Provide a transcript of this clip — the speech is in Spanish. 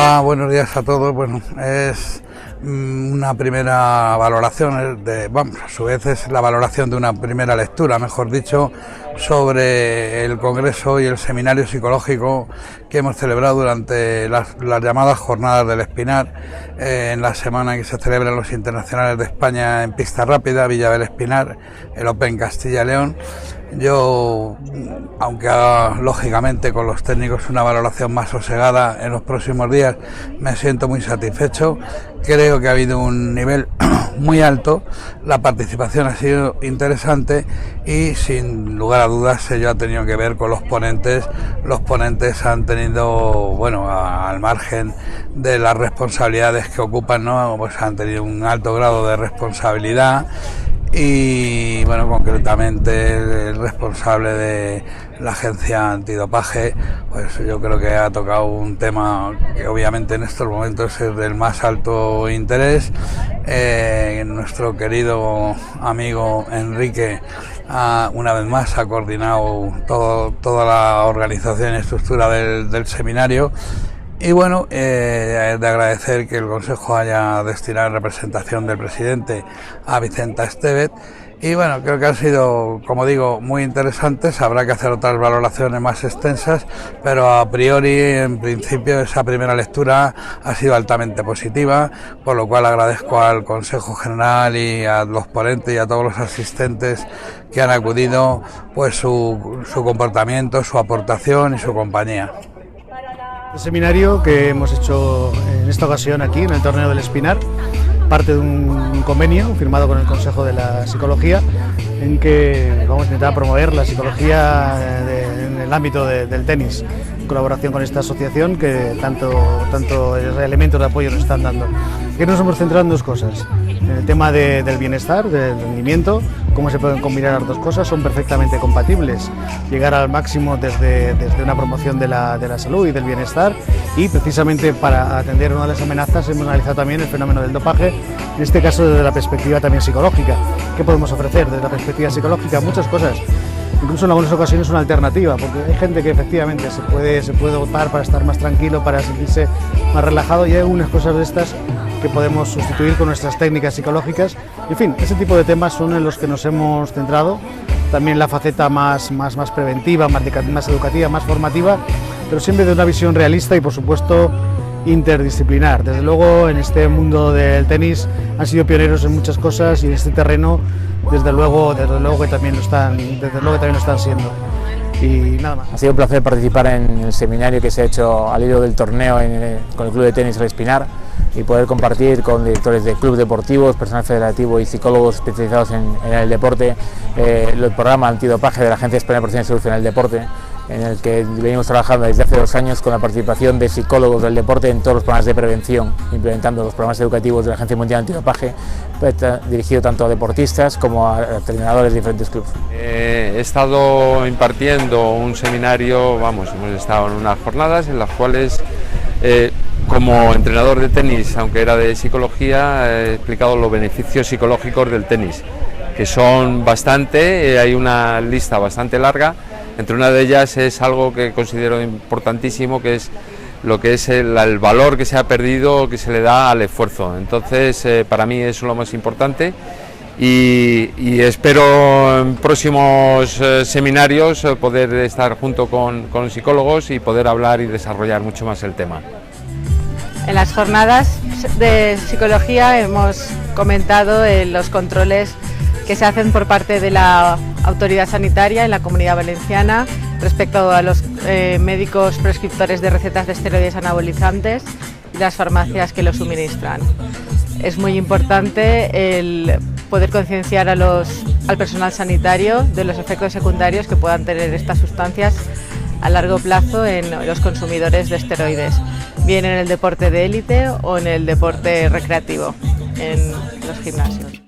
Hola, buenos días a todos. Bueno, es una primera valoración, a su vez es la valoración de una primera lectura, mejor dicho, sobre el congreso y el seminario psicológico que hemos celebrado durante las llamadas Jornadas del Espinar, en la semana en que se celebran los internacionales de España en pista rápida, Villa del Espinar, el Open Castilla y León. Yo, aunque haga lógicamente con los técnicos una valoración más sosegada en los próximos días, me siento muy satisfecho. Creo que ha habido un nivel muy alto, la participación ha sido interesante y sin lugar a dudas ello ha tenido que ver con los ponentes. Los ponentes han tenido, bueno, al margen de las responsabilidades que ocupan, ¿no?, pues han tenido un alto grado de responsabilidad. Y bueno, concretamente el responsable de la agencia antidopaje, pues yo creo que ha tocado un tema que obviamente en estos momentos es del más alto interés. Nuestro querido amigo Enrique una vez más ha coordinado toda la organización y estructura del seminario. Y bueno, de agradecer que el Consejo haya destinado en representación del presidente a Vicenta Estevez. Y bueno, creo que han sido, como digo, muy interesantes. Habrá que hacer otras valoraciones más extensas, pero a priori, en principio, esa primera lectura ha sido altamente positiva, por lo cual agradezco al Consejo General y a los ponentes y a todos los asistentes que han acudido, pues su comportamiento, su aportación y su compañía. El seminario que hemos hecho en esta ocasión aquí en el Torneo del Espinar, parte de un convenio firmado con el Consejo de la Psicología, en que vamos a intentar promover la psicología en el ámbito del tenis, en colaboración con esta asociación que tanto elementos de apoyo nos están dando. Aquí nos hemos centrado en dos cosas: en el tema del bienestar, del rendimiento, cómo se pueden combinar las dos cosas, son perfectamente compatibles, llegar al máximo desde una promoción de la salud y del bienestar, y precisamente para atender una de las amenazas hemos analizado también el fenómeno del dopaje, en este caso desde la perspectiva también psicológica. ¿Qué podemos ofrecer desde la perspectiva psicológica? Muchas cosas, incluso en algunas ocasiones una alternativa, porque hay gente que efectivamente se puede optar para estar más tranquilo, para sentirse más relajado, y hay algunas cosas de estas que podemos sustituir con nuestras técnicas psicológicas. En fin, ese tipo de temas son en los que nos hemos centrado, también la faceta más preventiva, más educativa, más formativa, pero siempre de una visión realista y por supuesto interdisciplinar. Desde luego en este mundo del tenis han sido pioneros en muchas cosas y en este terreno desde luego que también lo están siendo. Y nada más. Ha sido un placer participar en el seminario que se ha hecho al hilo del torneo con el Club de Tenis El Espinar, y poder compartir con directores de clubes deportivos, personal federativo y psicólogos especializados en el deporte el programa antidopaje de la Agencia Española de Protección y Salud en el Deporte, en el que venimos trabajando desde hace 2 años con la participación de psicólogos del deporte en todos los programas de prevención, implementando los programas educativos de la Agencia Mundial Antidopaje, dirigido tanto a deportistas como a entrenadores de diferentes clubes. He estado impartiendo un seminario, hemos estado en unas jornadas en las cuales como entrenador de tenis, aunque era de psicología, he explicado los beneficios psicológicos del tenis, que son bastante, hay una lista bastante larga. Entre una de ellas es algo que considero importantísimo, que es lo que es el valor que se ha perdido, que se le da al esfuerzo. Entonces, para mí eso es lo más importante, y espero en próximos seminarios poder estar junto con psicólogos y poder hablar y desarrollar mucho más el tema. En las jornadas de psicología hemos comentado los controles que se hacen por parte de la autoridad sanitaria en la Comunidad Valenciana respecto a los médicos prescriptores de recetas de esteroides anabolizantes y las farmacias que los suministran. Es muy importante el poder concienciar al personal sanitario de los efectos secundarios que puedan tener estas sustancias a largo plazo en los consumidores de esteroides, bien en el deporte de élite o en el deporte recreativo, en los gimnasios.